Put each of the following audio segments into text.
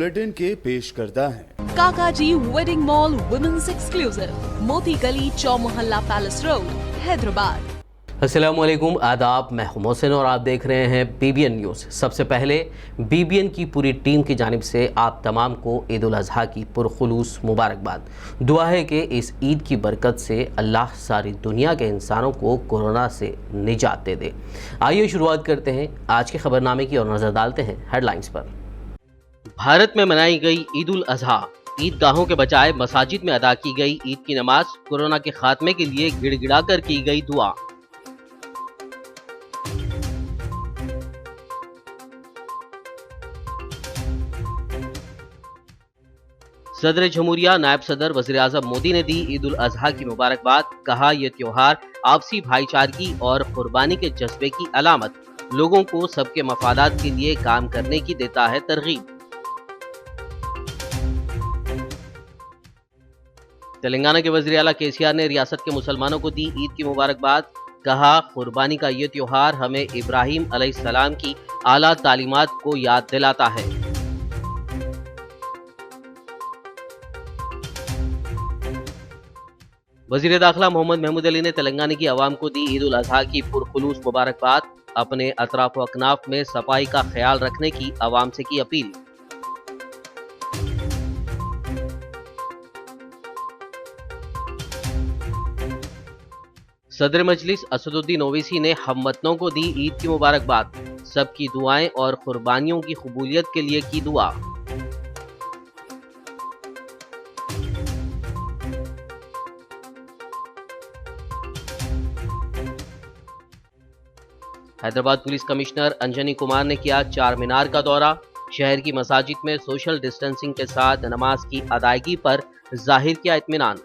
Bulletin के पेश करता है काकाजी वेडिंग मॉल वुमेन्स एक्सक्लूसिव, मोती गली, चौमोहल्ला पैलेस रोड, हैदराबाद। अस्सलाम वालेकुम, आदाब। मैं हूं मोहसिन और आप देख रहे हैं BBN न्यूज़। सबसे पहले BBN की पूरी टीम की जानिब से आप तमाम को ईद उल अज़हा की पुरखुलूस मुबारकबाद। दुआ है कि इस ईद की बरकत से अल्लाह सारी दुनिया के इंसानों को कोरोना से निजात दे दे। आइए शुरुआत करते हैं आज के खबरनामे की और नज़र डालते हैं हेडलाइंस पर। भारत में मनाई गई ईद उल अज़हा। ईदगाहों के बजाय मसाजिद में अदा की गई ईद की नमाज। कोरोना के खात्मे के लिए गिड़गिड़ा कर की गई दुआ। सदर जमहूरिया नायब सदर वज़ीर आज़म मोदी ने दी ईद उल अज़हा की मुबारकबाद। कहा, यह त्योहार आपसी भाईचारगी और कुर्बानी के जज्बे की अलामत, लोगों को सबके मफादात के लिए काम करने की देता है तरगीब। तेलंगाना के वज़ीर आला KCR ने रियासत के मुसलमानों को दी ईद की मुबारकबाद। कहा, कुर्बानी का ये त्योहार हमें इब्राहीम अलैहिस्सलाम की आला तालीमात को याद दिलाता है। वज़ीर दाखिला मोहम्मद महमूद अली ने तेलंगाना की आवाम को दी ईद उल अज़हा की पुरखुलूस मुबारकबाद। अपने अतराफ व अकनाफ में सफाई का ख्याल रखने की आवाम से की अपील। सदर मजलिस असदुद्दीन ओवैसी ने हमवतनों को दी ईद की मुबारकबाद। सबकी दुआएं और कुर्बानियों की कबूलियत के लिए की दुआ। हैदराबाद पुलिस कमिश्नर अंजनी कुमार ने किया चार मीनार का दौरा। शहर की मसाजिद में सोशल डिस्टेंसिंग के साथ नमाज की अदायगी पर जाहिर किया इत्मीनान।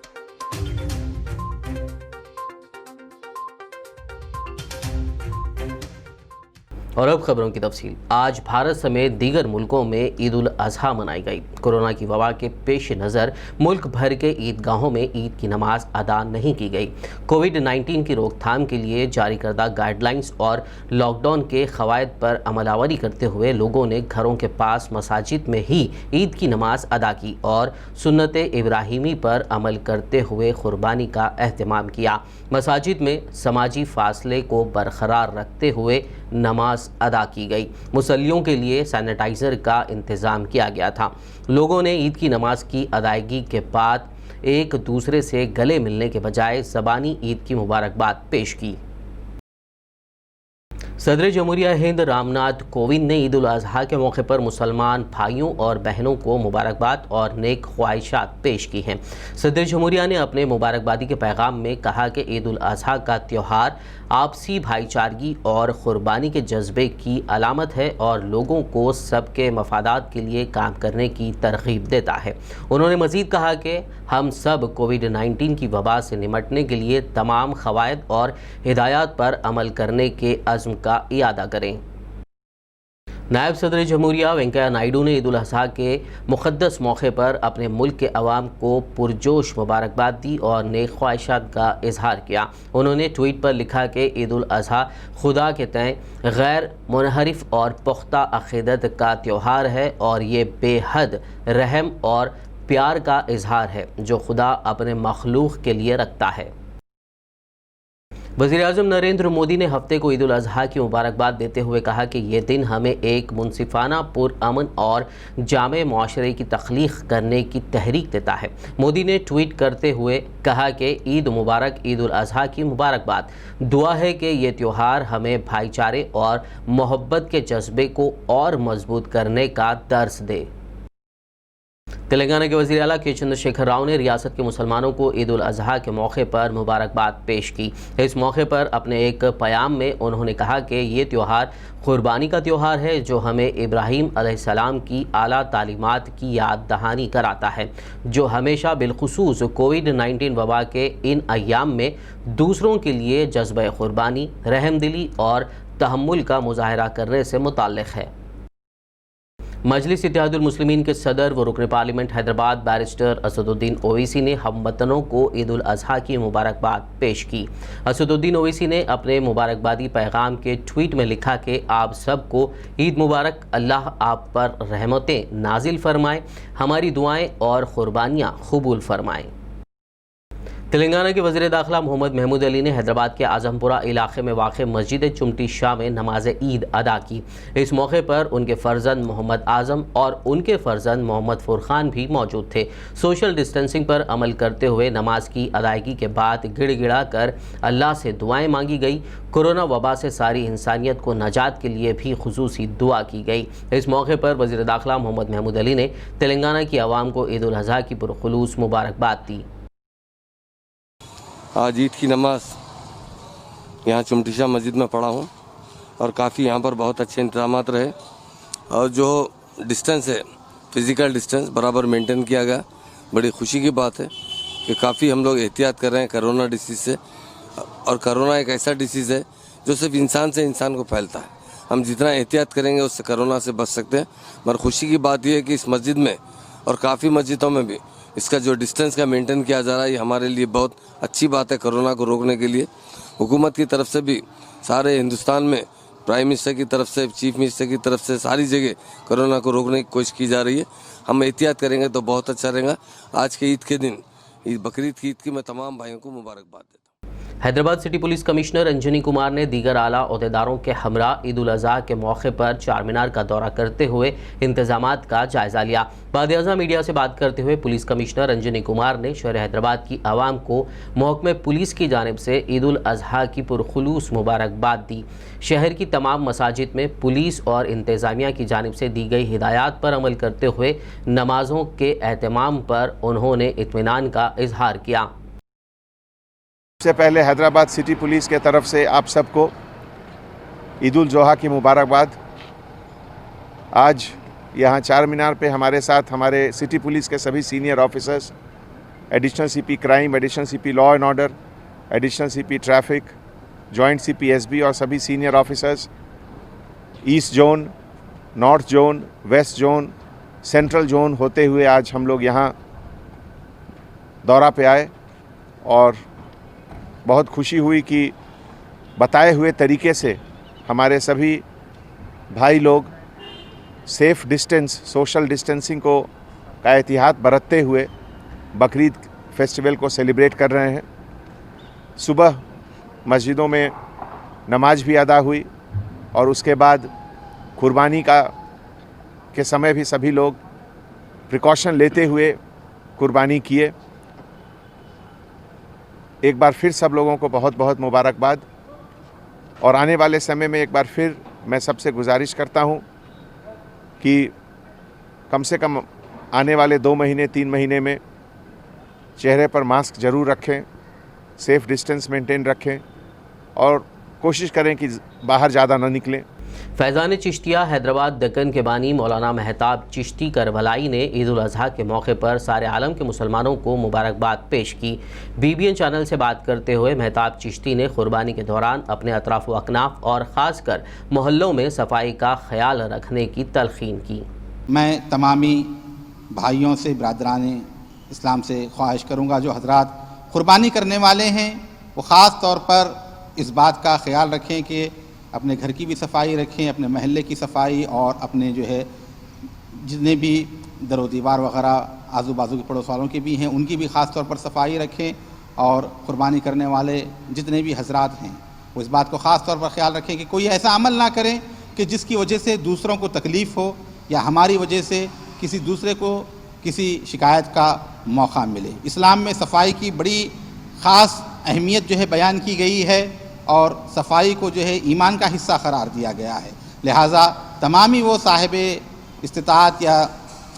और अब खबरों की तफसील। आज भारत समेत दीगर मुल्कों में ईद उल अज़हा मनाई गई। कोरोना की वबा के पेश नज़र मुल्क भर के ईदगाहों में ईद की नमाज अदा नहीं की गई। कोविड-19 की रोकथाम के लिए जारी करदा गाइडलाइंस और लॉकडाउन के क़वायद पर अमलावरी करते हुए लोगों ने घरों के पास मसाजिद में ही ईद की नमाज अदा की और सुन्नत इब्राहिमी पर अमल करते हुए कुर्बानी का एहतमाम किया। मसाजिद में समाजी फासले को बरकरार रखते हुए नमाज अदा की गई। मुसल्लियों के लिए सैनिटाइज़र का इंतज़ाम किया गया था। लोगों ने ईद की नमाज की अदायगी के बाद एक दूसरे से गले मिलने के बजाय ज़बानी ईद की मुबारकबाद पेश की। सदर जमहूरिया हिंद रामनाथ कोविंद ने ईद उल अज़हा के मौके पर मुसलमान भाइयों और बहनों को मुबारकबाद और नेक ख्वाहिशात पेश की हैं। सदर जमहूरिया ने अपने मुबारकबादी के पैगाम में कहा कि ईद उल अज़हा का त्यौहार आपसी भाईचारगी और कुर्बानी के जज्बे की अलामत है और लोगों को सबके मफादात के लिए काम करने की तरगीब देता है। उन्होंने मज़ीद कहा कि हम सब कोविड-19 की वबा से निमटने के लिए तमाम क़वायद और हिदायत पर अमल करने के अज़्म का इयादा करें। नायब सदर जमहूरिया वेंकैया नायडू ने ईद उल अज़हा के मुक़द्दस मौके पर अपने मुल्क के अवाम को पुरजोश मुबारकबाद दी और नेक ख्वाहिशात का इजहार किया। उन्होंने ट्वीट पर लिखा कि ईद उल अज़हा खुदा के तय गैर मुनहरिफ और पुख्ता अक़ीदत का त्यौहार है और ये बेहद रहम और प्यार का इजहार है जो खुदा अपने मखलूक के लिए रखता है। वज़ीर आज़म नरेंद्र मोदी ने हफ्ते को ईद उल अज़हा की मुबारकबाद देते हुए कहा कि ये दिन हमें एक मुनसिफाना, पुरअमन और जामे मुआशरे की तख्लीक़ करने की तहरीक देता है। मोदी ने ट्वीट करते हुए कहा कि ईद मुबारक, ईद उल अज़हा की मुबारकबाद। दुआ है कि ये त्यौहार हमें भाईचारे और मोहब्बत के जज्बे को और मजबूत करने का दर्स दे। तेलंगाना के वज़ीर आला के चंद्रशेखर राव ने रियासत के मुसलमानों को ईद उल अज़हा के मौके पर मुबारकबाद पेश की। इस मौके पर अपने एक बयान में उन्होंने कहा कि ये त्यौहार कुर्बानी का त्यौहार है जो हमें इब्राहीम अलैहिस्सलाम की आला तालीमात की याद दहानी कराता है, जो हमेशा बिलखुसूस कोविड-19 वबा के इन अय्याम में दूसरों के लिए जज्बे कुर्बानी, रहमदिली और तहम्मुल का मुजाहरा करने से मुताल्लिक़ है। मजलिस इत्तेहादुल मुस्लिमीन के सदर व रुकन पार्लियामेंट हैदराबाद बैरिस्टर असदुद्दीन ओवैसी ने हमवतनों को ईद उल अजहा की मुबारकबाद पेश की। असदुद्दीन ओवैसी ने अपने मुबारकबादी पैगाम के ट्वीट में लिखा कि आप सबको ईद मुबारक, अल्लाह आप पर रहमतें नाजिल फरमाए, हमारी दुआएं और कुर्बानियाँ कबूल फरमाएँ। तेलंगाना के वज़ीर दाखिला मोहम्मद महमूद अली ने हैदराबाद के आजमपुरा इलाके में वाक़ मस्जिद चुमटी शाह में नमाज ईद अदा की। इस मौके पर उनके फ़र्जंद मोहम्मद आज़म और उनके फ़र्जंद मोहम्मद फ़ुरक़ान भी मौजूद थे। सोशल डिस्टेंसिंग पर अमल करते हुए नमाज की अदायगी के बाद गिड़गिड़ा कर अल्लाह से दुआएं मांगी गई। कोरोना वबा से सारी इंसानियत को नजात के लिए भी खुसूसी दुआ की गई। इस मौके पर वज़ीर दाखिला मोहम्मद महमूद अली ने तेलंगाना की आवाम को ईद उल अज़हा की पुरखुलूस मुबारकबाद दी। आज ईद की नमाज यहाँ चुमटी शाह मस्जिद में पढ़ा हूँ और काफ़ी यहाँ पर बहुत अच्छे इंतजाम रहे और जो डिस्टेंस है, फ़िज़िकल डिस्टेंस बराबर मेंटेन किया गया। बड़ी खुशी की बात है कि काफ़ी हम लोग एहतियात कर रहे हैं कोरोना डिसीज़ से, और कोरोना एक ऐसा डिसीज़ है जो सिर्फ इंसान से इंसान को फैलता है। हम जितना एहतियात करेंगे उससे कोरोना से बच सकते हैं। मगर खुशी की बात यह है कि इस मस्जिद में और काफ़ी मस्जिदों में भी इसका जो डिस्टेंस का मेंटेन किया जा रहा है, ये हमारे लिए बहुत अच्छी बात है कोरोना को रोकने के लिए। हुकूमत की तरफ से भी सारे हिंदुस्तान में प्राइम मिनिस्टर की तरफ से, चीफ मिनिस्टर की तरफ से सारी जगह कोरोना को रोकने की कोशिश की जा रही है। हम एहतियात करेंगे तो बहुत अच्छा रहेगा। आज के ईद के दिन, ईद बकरीद की ईद की मैं तमाम भाइयों को मुबारकबाद देता हूँ। Hyderabad city police commissioner Anjani Kumar ने दीगर आला ओहदेदारों के हमरा ईद उल अज़हा के मौके पर चार मीनार का दौरा करते हुए इंतजामात का जायजा लिया। बाद-ए-आज़ा मीडिया से बात करते हुए पुलिस कमिश्नर अंजनी कुमार ने शहर हैदराबाद की आवाम को महकमे पुलिस की जानिब से ईद उल अज़हा की पुरखुलूस मुबारकबाद दी। शहर की तमाम मसाजिद में पुलिस और इंतज़ामिया की जानिब से दी गई हिदायत पर अमल करते हुए नमाजों के एहतमाम पर उन्होंने इत्मीनान का इजहार किया। सबसे पहले हैदराबाद सिटी पुलिस के तरफ से आप सबको ईद उल जोहा की मुबारकबाद। आज यहाँ चार मीनार पे हमारे साथ हमारे सिटी पुलिस के सभी senior officers, additional CP crime, additional CP law and order, additional CP traffic, joint CP SB और सभी senior officers, east zone, north zone, west zone, central zone होते हुए आज हम लोग यहाँ दौरा पे आए और बहुत खुशी हुई कि बताए हुए तरीके से हमारे सभी भाई लोग सेफ़ डिस्टेंस, सोशल डिस्टेंसिंग को का एहतियात बरतते हुए बकरीद फेस्टिवल को सेलिब्रेट कर रहे हैं। सुबह मस्जिदों में नमाज भी अदा हुई और उसके बाद कुर्बानी के समय भी सभी लोग प्रिकॉशन लेते हुए कुर्बानी किए। एक बार फिर सब लोगों को बहुत बहुत मुबारकबाद। और आने वाले समय में एक बार फिर मैं सबसे गुजारिश करता हूं कि कम से कम आने वाले 2 महीने 3 महीने में चेहरे पर मास्क ज़रूर रखें, सेफ़ डिस्टेंस मेंटेन रखें और कोशिश करें कि बाहर ज़्यादा ना निकलें। फैज़ान चिश्तिया हैदराबाद दक्कन के बानी मौलाना मेहताब चिश्ती करबलाई ने ईद उल अज़हा के मौके पर सारे आलम के मुसलमानों को मुबारकबाद पेश की। BBN चैनल से बात करते हुए मेहताब चिश्ती ने कुर्बानी के दौरान अपने अतराफ़ व अकनाफ और ख़ासकर मोहल्लों में सफाई का ख्याल रखने की तलक़ीन की। मैं तमामी भाइयों से, बिरादरान इस्लाम से ख्वाहिश करूँगा जो हजरात कुर्बानी करने वाले हैं वो ख़ास तौर पर इस बात का ख्याल रखें कि अपने घर की भी सफाई रखें, अपने महल्ले की सफाई और अपने जो है जितने भी दरो दीवार वगैरह आजू बाजू के पड़ोस वालों के भी हैं उनकी भी ख़ास तौर पर सफाई रखें। और कुर्बानी करने वाले जितने भी हजरात हैं वो इस बात को ख़ास तौर पर ख्याल रखें कि कोई ऐसा अमल ना करें कि जिसकी वजह से दूसरों को तकलीफ़ हो या हमारी वजह से किसी दूसरे को किसी शिकायत का मौका मिले। इस्लाम में सफाई की बड़ी ख़ास अहमियत जो है बयान की गई है और सफाई को जो है ईमान का हिस्सा करार दिया गया है। लिहाजा तमामी वो साहिब इस्तिताअत या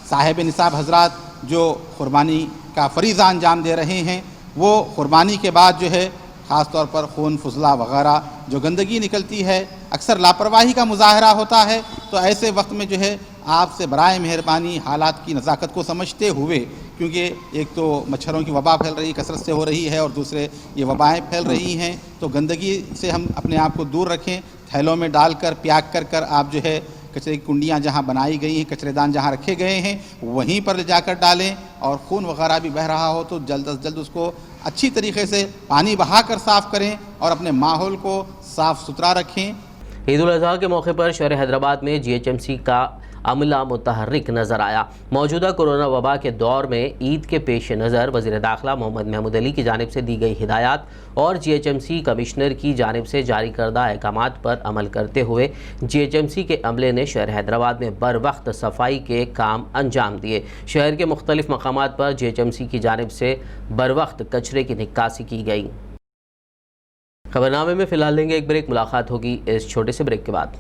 साहिब निसाब हजरात जो कुर्बानी का फ़रीज़ा अंजाम दे रहे हैं वो कुर्बानी के बाद जो है ख़ास तौर पर खून फुजला वग़ैरह जो गंदगी निकलती है, अक्सर लापरवाही का मुजाहरा होता है। तो ऐसे वक्त में जो है आपसे बराए मेहरबानी हालात की नज़ाकत को समझते हुए, क्योंकि एक तो मच्छरों की वबा फैल रही कसरत से हो रही है और दूसरे ये वबाएँ फैल रही हैं, तो गंदगी से हम अपने आप को दूर रखें। थैलों में डालकर पैक कर आप जो है कचरे की कुंडियाँ जहाँ बनाई गई हैं, कचरेदान जहाँ रखे गए हैं वहीं पर ले जाकर डालें, और खून वगैरह भी बह रहा हो तो जल्द से जल्द उसको अच्छी तरीके से पानी बहाकर साफ़ करें और अपने माहौल को साफ़ सुथरा रखें। ईद उल अज़हा के मौके पर शहर हैदराबाद में जीएचएमसी का अमला मुतहर्रिक नजर आया। मौजूदा कोरोना वबा के दौर में ईद के पेश नज़र वज़ीर दाखिला मोहम्मद महमूद अली की जानिब से दी गई हिदायत और जीएचएमसी कमिश्नर की जानिब से जारी करदा अहकामात पर अमल करते हुए जीएचएमसी के अमले ने शहर हैदराबाद में बर वक्त सफाई के काम अंजाम दिए। शहर के मुख्तलिफ मकामात पर जीएचएमसी की जानिब से बर वक्त कचरे की निकासी की गई। खबरनामे में फ़िलहाल लेंगे एक ब्रेक, मुलाकात होगी इस छोटे से ब्रेक के बाद।